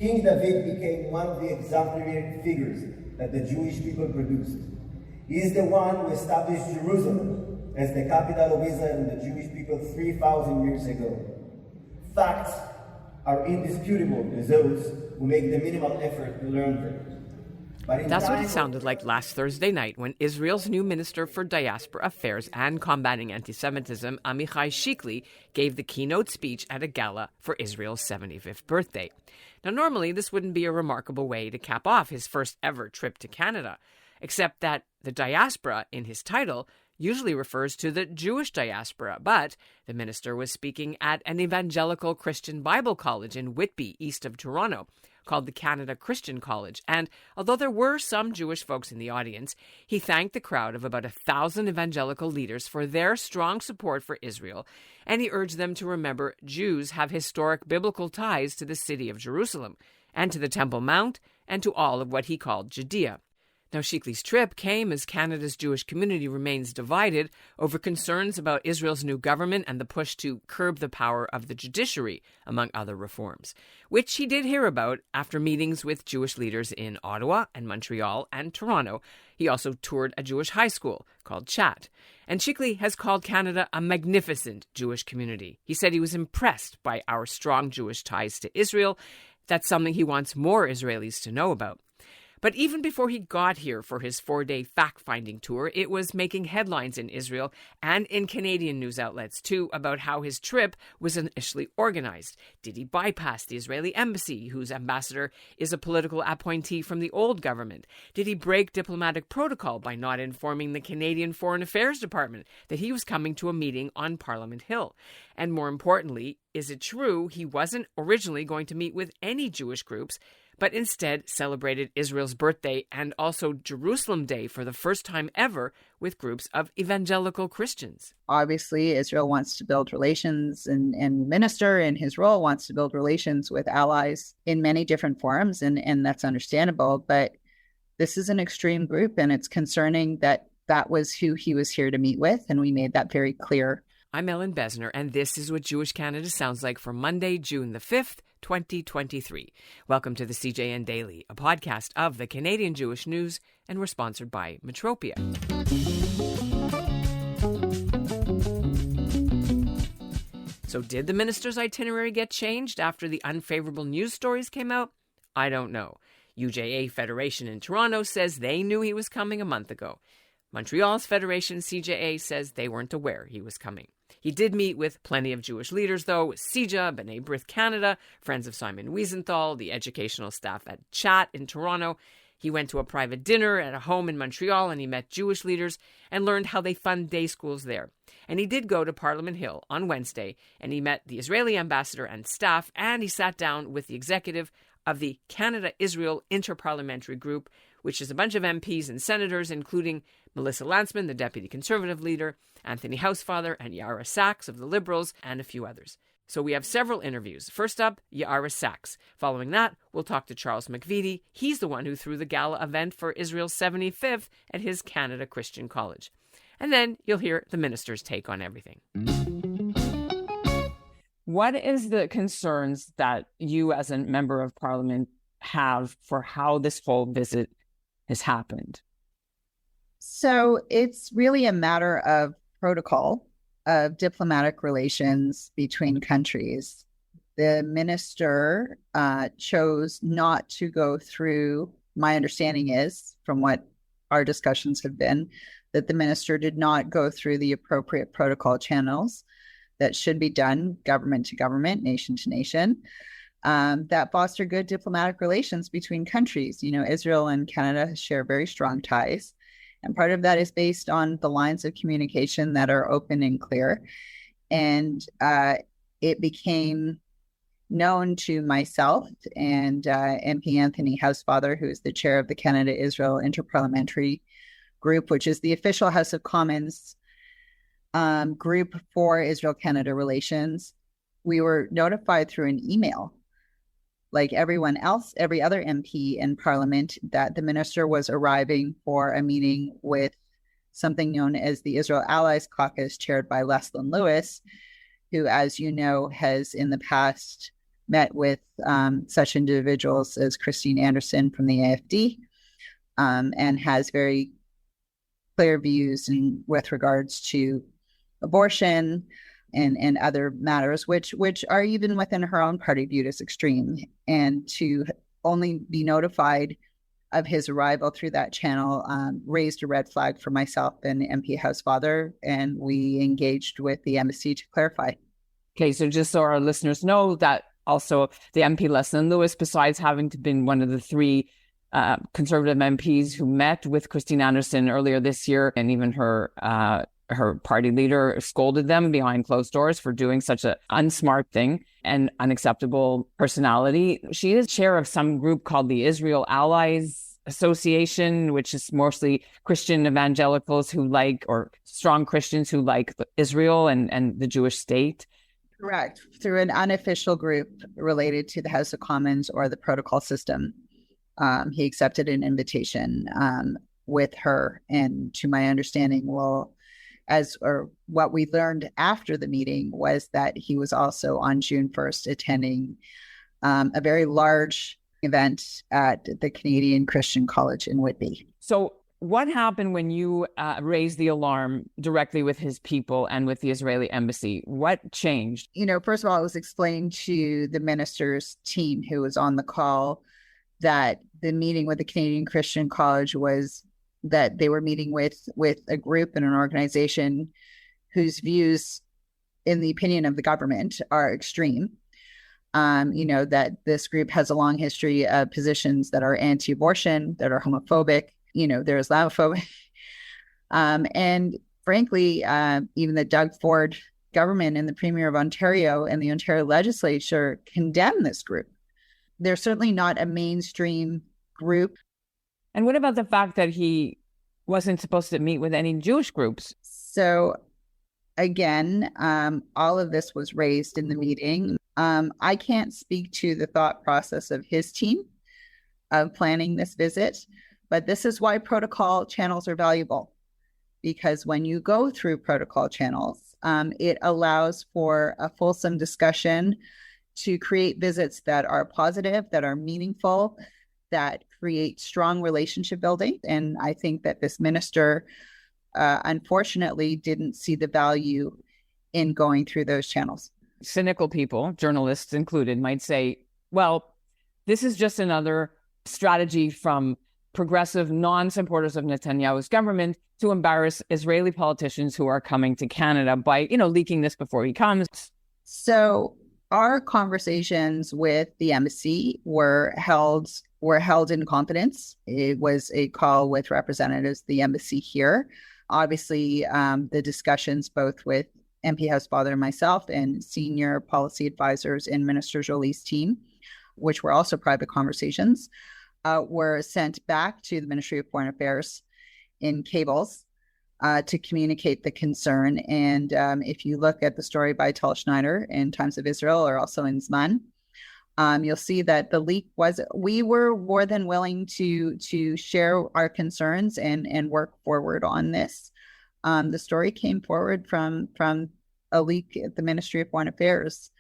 King David became one of the exemplary figures that the Jewish people produced. He is the one who established Jerusalem as the capital of Israel and the Jewish people 3,000 years ago. Facts are indisputable to those who make the minimal effort to learn them. That's what it sounded like last Thursday night when Israel's new Minister for Diaspora Affairs and Combating Antisemitism, Amichai Chikli, gave the keynote speech at a gala for Israel's 75th birthday. Now, normally this wouldn't be a remarkable way to cap off his first ever trip to Canada, except that the diaspora in his title usually refers to the Jewish diaspora, but the minister was speaking at an evangelical Christian Bible college in Whitby, east of Toronto, called the Canada Christian College. And although there were some Jewish folks in the audience, he thanked the crowd of about 1,000 evangelical leaders for their strong support for Israel, and he urged them to remember Jews have historic biblical ties to the city of Jerusalem, and to the Temple Mount, and to all of what he called Judea. Now, Chikli's trip came as Canada's Jewish community remains divided over concerns about Israel's new government and the push to curb the power of the judiciary, among other reforms, which he did hear about after meetings with Jewish leaders in Ottawa and Montreal and Toronto. He also toured a Jewish high school called Chat. And Chikli has called Canada a magnificent Jewish community. He said he was impressed by our strong Jewish ties to Israel. That's something he wants more Israelis to know about. But even before he got here for his 4-day fact-finding tour, it was making headlines in Israel and in Canadian news outlets, too, about how his trip was initially organized. Did he bypass the Israeli embassy, whose ambassador is a political appointee from the old government? Did he break diplomatic protocol by not informing the Canadian Foreign Affairs Department that he was coming to a meeting on Parliament Hill? And more importantly, is it true he wasn't originally going to meet with any Jewish groups, but instead celebrated Israel's birthday and also Jerusalem Day for the first time ever with groups of evangelical Christians? Obviously, Israel wants to build relations, and minister in his role wants to build relations with allies in many different forms, and that's understandable. But this is an extreme group, and it's concerning that that was who he was here to meet with, and we made that very clear. I'm Ellen Besner, and this is what Jewish Canada sounds like for Monday, June the 5th, 2023. Welcome to the CJN Daily, a podcast of the Canadian Jewish News, and we're sponsored by Metropia. So did the minister's itinerary get changed after the unfavorable news stories came out? I don't know. UJA Federation in Toronto says they knew he was coming a month ago. Montreal's Federation CJA says they weren't aware he was coming. He did meet with plenty of Jewish leaders, though, CIJA, B'nai B'rith Canada, Friends of Simon Wiesenthal, the educational staff at Chat in Toronto. He went to a private dinner at a home in Montreal, and he met Jewish leaders and learned how they fund day schools there. And he did go to Parliament Hill on Wednesday, and he met the Israeli ambassador and staff, and he sat down with the executive of the Canada-Israel Interparliamentary Group, which is a bunch of MPs and senators, including Melissa Lantsman, the deputy Conservative leader, Anthony Housefather, and Yara Sachs of the Liberals, and a few others. So we have several interviews. First up, Yara Sachs. Following that, we'll talk to Charles McVety. He's the one who threw the gala event for Israel's 75th at his Canada Christian College. And then you'll hear the minister's take on everything. What is the concerns that you as a member of parliament have for how this whole visit has happened? So it's really a matter of protocol of diplomatic relations between countries. The minister chose not to go through, my understanding is, from what our discussions have been, that the minister did not go through the appropriate protocol channels that should be done, government to government, nation to nation, that foster good diplomatic relations between countries. You know, Israel and Canada share very strong ties. And part of that is based on the lines of communication that are open and clear. And it became known to myself and MP Anthony Housefather, who is the chair of the Canada-Israel Interparliamentary Group, which is the official House of Commons group for Israel-Canada relations. We were notified through an email, like everyone else, every other MP in Parliament, that the minister was arriving for a meeting with something known as the Israel Allies Caucus, chaired by Leslyn Lewis, who, as you know, has in the past met with such individuals as Christine Anderson from the AFD, and has very clear views with regards to abortion and other matters, which are even within her own party viewed as extreme. And to only be notified of his arrival through that channel raised a red flag for myself and MP House Father, and we engaged with the embassy to clarify. Okay, so just so our listeners know that also the MP Leslyn Lewis, besides having been one of the three Conservative MPs who met with Christine Anderson earlier this year, and even her party leader scolded them behind closed doors for doing such an unsmart thing and unacceptable personality. She is chair of some group called the Israel Allies Association, which is mostly Christian evangelicals who like, or strong Christians who like Israel and the Jewish state. Correct. Through an unofficial group related to the House of Commons or the protocol system. He accepted an invitation with her. And to my understanding, what we learned after the meeting was that he was also on June 1st attending a very large event at the Canadian Christian College in Whitby. So what happened when you raised the alarm directly with his people and with the Israeli embassy? What changed? First of all, it was explained to the minister's team who was on the call that the meeting with the Canadian Christian College was that they were meeting with a group and an organization whose views, in the opinion of the government, are extreme. That this group has a long history of positions that are anti-abortion, that are homophobic, they're Islamophobic. And frankly, even the Doug Ford government and the Premier of Ontario and the Ontario legislature condemn this group. They're certainly not a mainstream group. And what about the fact that he wasn't supposed to meet with any Jewish groups? So again, all of this was raised in the meeting. I can't speak to the thought process of his team of planning this visit, but this is why protocol channels are valuable. Because when you go through protocol channels, it allows for a fulsome discussion to create visits that are positive, that are meaningful, that create strong relationship building. And I think that this minister, unfortunately, didn't see the value in going through those channels. Cynical people, journalists included, might say, well, this is just another strategy from progressive non-supporters of Netanyahu's government to embarrass Israeli politicians who are coming to Canada by, leaking this before he comes. So our conversations with the embassy were held in confidence. It was a call with representatives of the embassy here. Obviously, the discussions both with MP House Father and myself and senior policy advisors in Minister Jolie's team, which were also private conversations, were sent back to the Ministry of Foreign Affairs in cables to communicate the concern. And if you look at the story by Tal Schneider in Times of Israel or also in Zman, you'll see that the leak we were more than willing to share our concerns and work forward on this. The story came forward from a leak at the Ministry of Foreign Affairs.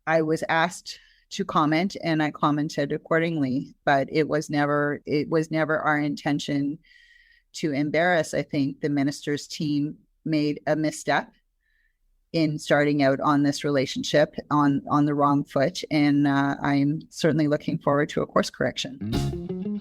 I was asked to comment and I commented accordingly, but it was never our intention to embarrass. I think the minister's team made a misstep in starting out on this relationship on the wrong foot. And I'm certainly looking forward to a course correction.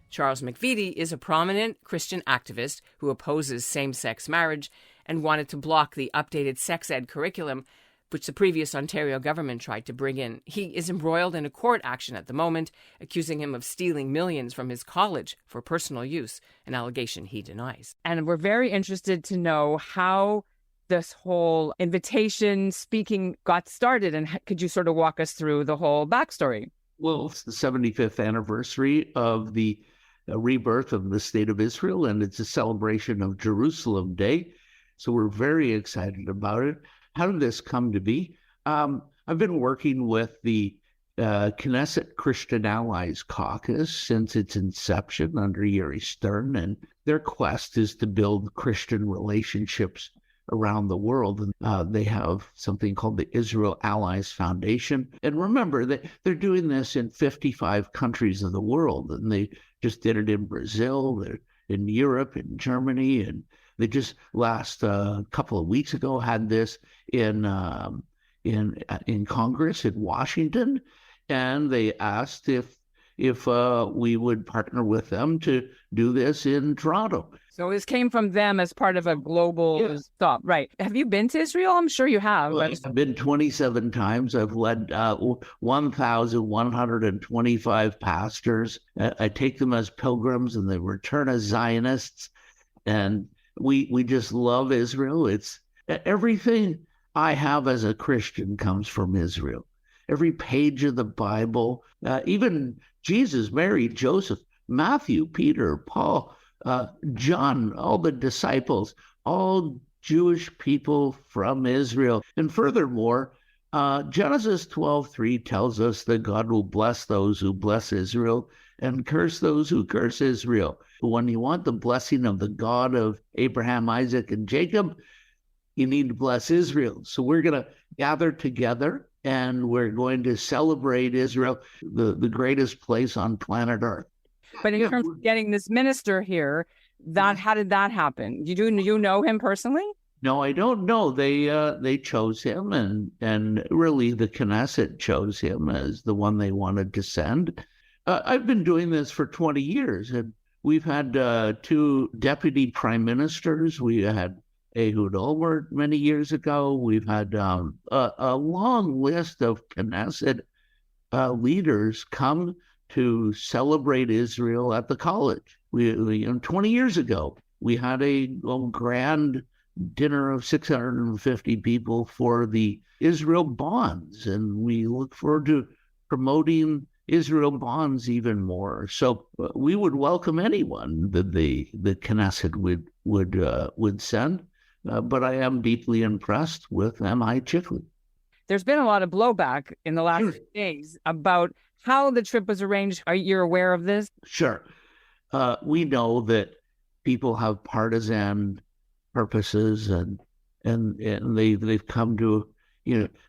Charles McVety is a prominent Christian activist who opposes same-sex marriage and wanted to block the updated sex ed curriculum, which the previous Ontario government tried to bring in. He is embroiled in a court action at the moment, accusing him of stealing millions from his college for personal use, an allegation he denies. And we're very interested to know how this whole invitation speaking got started, and could you sort of walk us through the whole backstory? Well, it's the 75th anniversary of the rebirth of the State of Israel, and it's a celebration of Jerusalem Day. So we're very excited about it. How did this come to be? I've been working with the Knesset Christian Allies Caucus since its inception under Yuri Stern, and their quest is to build Christian relationships around the world. And they have something called the Israel Allies Foundation. And remember that they're doing this in 55 countries of the world. And they just did it in Brazil, they're in Europe, in Germany, and they just last couple of weeks ago had this in Congress in Washington, and they asked if we would partner with them to do this in Toronto. So this came from them as part of a global stop, right? Have you been to Israel? I'm sure you have. Well, I've been 27 times. I've led 1,125 pastors. I take them as pilgrims, and they return as Zionists. And we just love Israel. It's everything I have as a Christian comes from Israel. Every page of the Bible, even Jesus, Mary, Joseph, Matthew, Peter, Paul, John, all the disciples, all Jewish people from Israel. And furthermore, Genesis 12:3 tells us that God will bless those who bless Israel and curse those who curse Israel. When you want the blessing of the God of Abraham, Isaac, and Jacob, you need to bless Israel. So we're going to gather together, and we're going to celebrate Israel, the greatest place on planet Earth. But in terms of getting this minister here, how did that happen? You know him personally? No, I don't know. They chose him, and really the Knesset chose him as the one they wanted to send. I've been doing this for 20 years, and we've had 2 deputy prime ministers. We had Ehud Olmert many years ago. We've had a long list of Knesset leaders come to celebrate Israel at the college. 20 years ago, we had a grand dinner of 650 people for the Israel bonds, and we look forward to promoting Israel bonds even more. So we would welcome anyone that the Knesset would send. But I am deeply impressed with Amichai Chikli. There's been a lot of blowback in the last few days about how the trip was arranged. Are you aware of this? Sure. We know that people have partisan purposes, and they've come to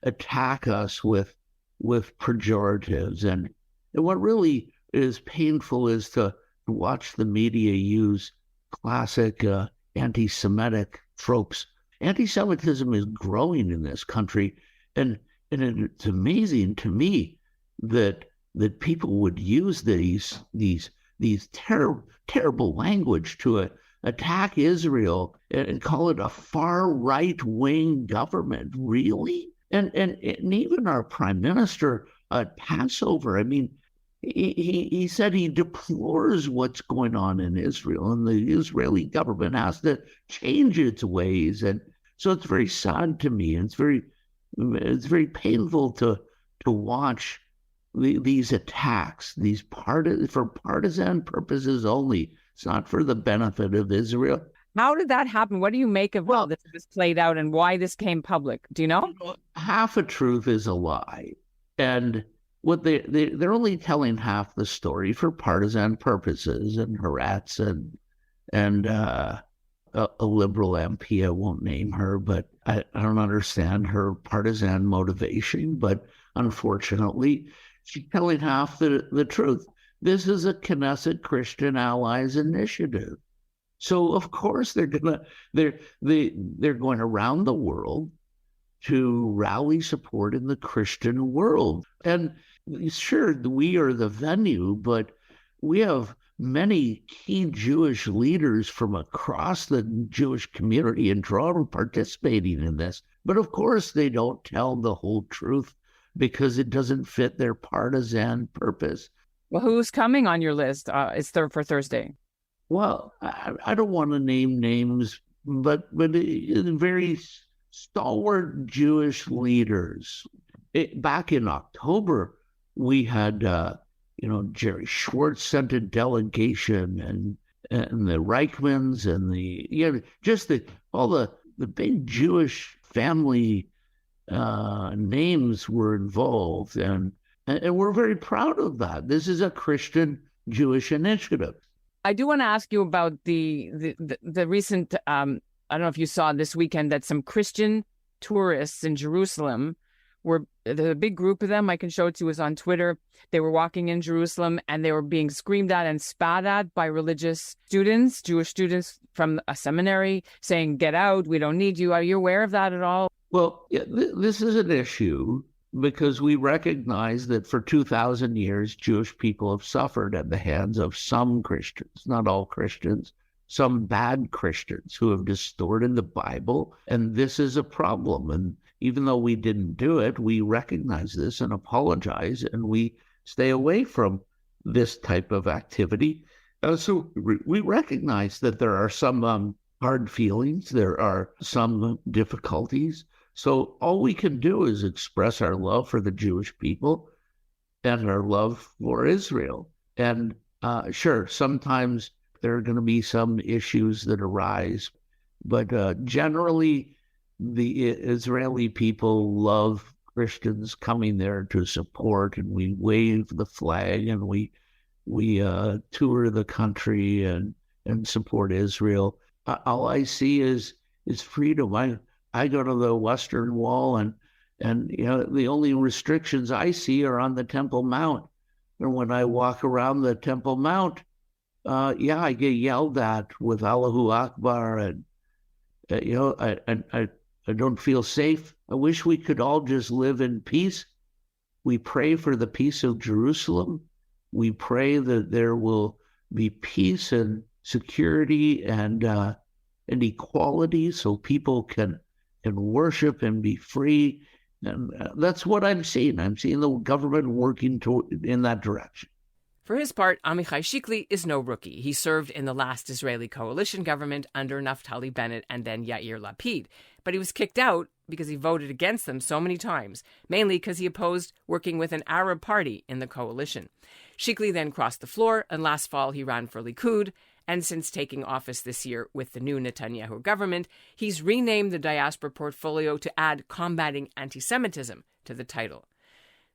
attack us with pejoratives, and what really is painful is to watch the media use classic anti-Semitic tropes. Anti-Semitism is growing in this country, and it's amazing to me that people would use these terrible language to attack Israel and call it a far right wing government. Really? And even our prime minister at Passover, I mean, he said he deplores what's going on in Israel, and the Israeli government has to change its ways. And so it's very sad to me. And it's very painful to watch these attacks, for partisan purposes only. It's not for the benefit of Israel. How did that happen? What do you make of how this played out and why this came public? Do you know? Half a truth is a lie. And what they're only telling half the story for partisan purposes. And Haaretz and a liberal MP, I won't name her, but I don't understand her partisan motivation. But unfortunately, she's telling half the truth. This is a Knesset Christian Allies initiative. So of course they're going around the world to rally support in the Christian world. And sure, we are the venue, but we have many key Jewish leaders from across the Jewish community in Toronto participating in this. But of course they don't tell the whole truth because it doesn't fit their partisan purpose. Well, who's coming on your list? It's for Thursday. Well, I don't want to name names, but very stalwart Jewish leaders. Back in October, we had Jerry Schwartz sent a delegation, and the Reichmans and all the big Jewish family names were involved, and we're very proud of that. This is a Christian Jewish initiative. I do want to ask you about the recent I don't know if you saw this weekend that some Christian tourists in Jerusalem the big group of them, I can show it to you, was on Twitter. They were walking in Jerusalem and they were being screamed at and spat at by religious students, Jewish students from a seminary, saying, "Get out, we don't need you." Are you aware of that at all? Well, yeah, this is an issue because we recognize that for 2,000 years, Jewish people have suffered at the hands of some Christians, not all Christians, some bad Christians who have distorted the Bible. And this is a problem. And even though we didn't do it, we recognize this and apologize, and we stay away from this type of activity. So we recognize that there are some hard feelings, there are some difficulties. So all we can do is express our love for the Jewish people and our love for Israel. And sure, sometimes there are going to be some issues that arise, but generally, the Israeli people love Christians coming there to support, and we wave the flag, and we tour the country and support Israel. All I see is freedom. I go to the Western Wall, and the only restrictions I see are on the Temple Mount. And when I walk around the Temple Mount, I get yelled at with Allahu Akbar, and I don't feel safe. I wish we could all just live in peace. We pray for the peace of Jerusalem. We pray that there will be peace and security and equality so people can worship and be free. And that's what I'm seeing. I'm seeing the government working in that direction. For his part, Amichai Chikli is no rookie. He served in the last Israeli coalition government under Naftali Bennett and then Yair Lapid. But he was kicked out because he voted against them so many times, mainly because he opposed working with an Arab party in the coalition. Chikli then crossed the floor, and last fall he ran for Likud. And since taking office this year with the new Netanyahu government, he's renamed the Diaspora portfolio to add combating anti-Semitism to the title.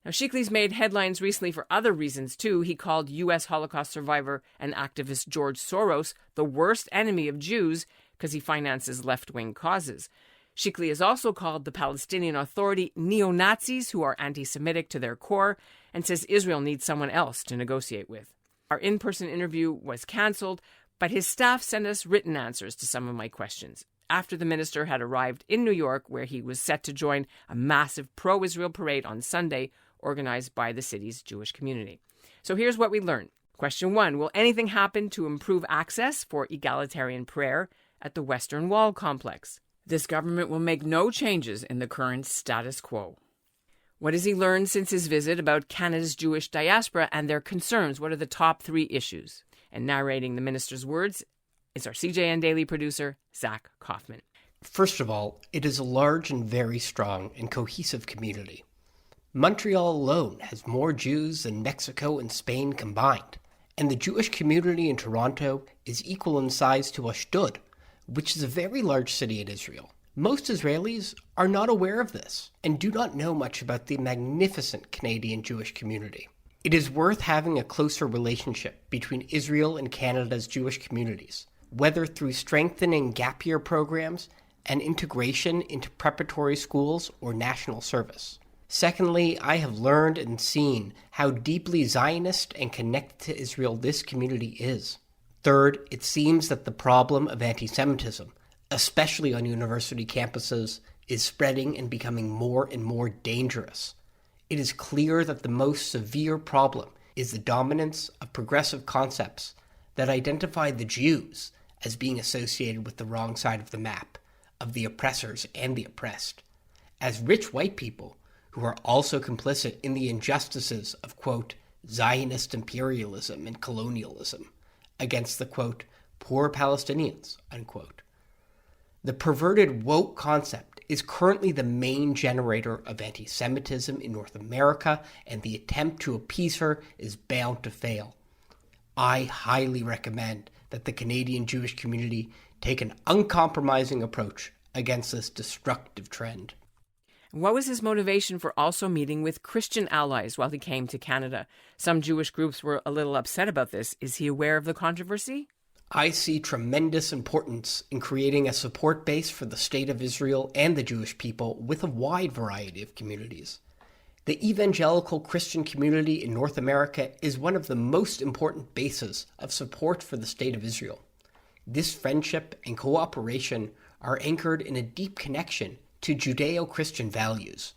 Now, Chikli's made headlines recently for other reasons, too. He called U.S. Holocaust survivor and activist George Soros the worst enemy of Jews because he finances left-wing causes. Chikli has also called the Palestinian Authority neo-Nazis who are anti-Semitic to their core and says Israel needs someone else to negotiate with. Our in-person interview was cancelled, but his staff sent us written answers to some of my questions after the minister had arrived in New York, where he was set to join a massive pro-Israel parade on Sunday organized by the city's Jewish community. So here's what we learned. Question 1, will anything happen to improve access for egalitarian prayer at the Western Wall complex? This government will make no changes in the current status quo. What has he learned since his visit about Canada's Jewish diaspora and their concerns? What are the top 3 issues? And narrating the minister's words is our CJN Daily producer, Zach Kaufman. First of all, it is a large and very strong and cohesive community. Montreal alone has more Jews than Mexico and Spain combined, and the Jewish community in Toronto is equal in size to Ashdod, which is a very large city in Israel. Most Israelis are not aware of this and do not know much about the magnificent Canadian Jewish community. It is worth having a closer relationship between Israel and Canada's Jewish communities, whether through strengthening gap year programs and integration into preparatory schools or national service. Secondly, I have learned and seen how deeply Zionist and connected to Israel this community is. Third, it seems that the problem of anti-Semitism, especially on university campuses, is spreading and becoming more and more dangerous. It is clear that the most severe problem is the dominance of progressive concepts that identify the Jews as being associated with the wrong side of the map, of the oppressors and the oppressed, as rich white people who are also complicit in the injustices of, quote, Zionist imperialism and colonialism against the, quote, poor Palestinians, unquote. The perverted woke concept is currently the main generator of anti-Semitism in North America, and the attempt to appease her is bound to fail. I highly recommend that the Canadian Jewish community take an uncompromising approach against this destructive trend. What was his motivation for also meeting with Christian allies while he came to Canada? Some Jewish groups were a little upset about this. Is he aware of the controversy? I see tremendous importance in creating a support base for the State of Israel and the Jewish people with a wide variety of communities. The evangelical Christian community in North America is one of the most important bases of support for the State of Israel. This friendship and cooperation are anchored in a deep connection to Judeo-Christian values,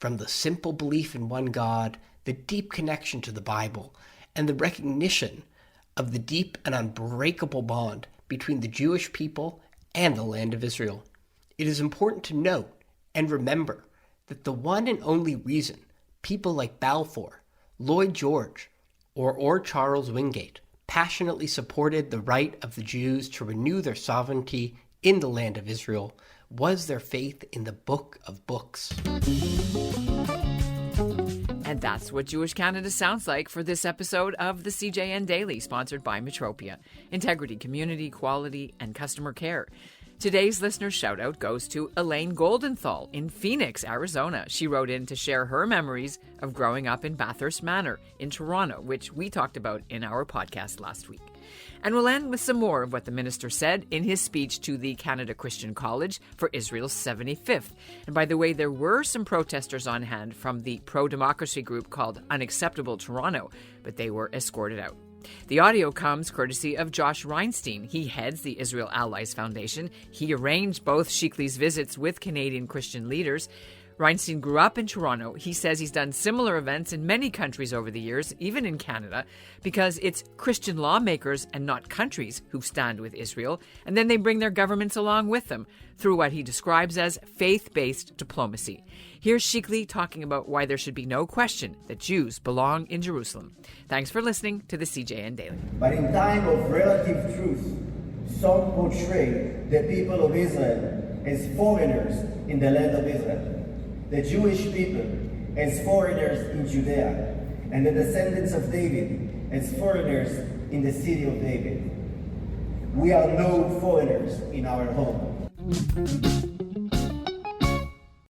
from the simple belief in one God, the deep connection to the Bible, and the recognition of the deep and unbreakable bond between the Jewish people and the land of Israel. It is important to note and remember that the one and only reason people like Balfour, Lloyd George, or Charles Wingate passionately supported the right of the Jews to renew their sovereignty in the land of Israel was their faith in the Book of Books. And that's what Jewish Canada sounds like for this episode of the CJN Daily, sponsored by Metropia. Integrity, community, quality, and customer care. Today's listener shout-out goes to Elaine Goldenthal in Phoenix, Arizona. She wrote in to share her memories of growing up in Bathurst Manor in Toronto, which we talked about in our podcast last week. And we'll end with some more of what the minister said in his speech to the Canada Christian College for Israel's 75th. And by the way, there were some protesters on hand from the pro-democracy group called Unacceptable Toronto, but they were escorted out. The audio comes courtesy of Josh Reinstein. He heads the Israel Allies Foundation. He arranged both Chikli's visits with Canadian Christian leaders. Reinstein grew up in Toronto. He says he's done similar events in many countries over the years, even in Canada, because it's Christian lawmakers and not countries who stand with Israel, and then they bring their governments along with them through what he describes as faith-based diplomacy. Here's Chikli talking about why there should be no question that Jews belong in Jerusalem. Thanks for listening to the CJN Daily. But in time of relative truth, some portray the people of Israel as foreigners in the land of Israel, the Jewish people as foreigners in Judea, and the descendants of David as foreigners in the city of David. We are no foreigners in our home.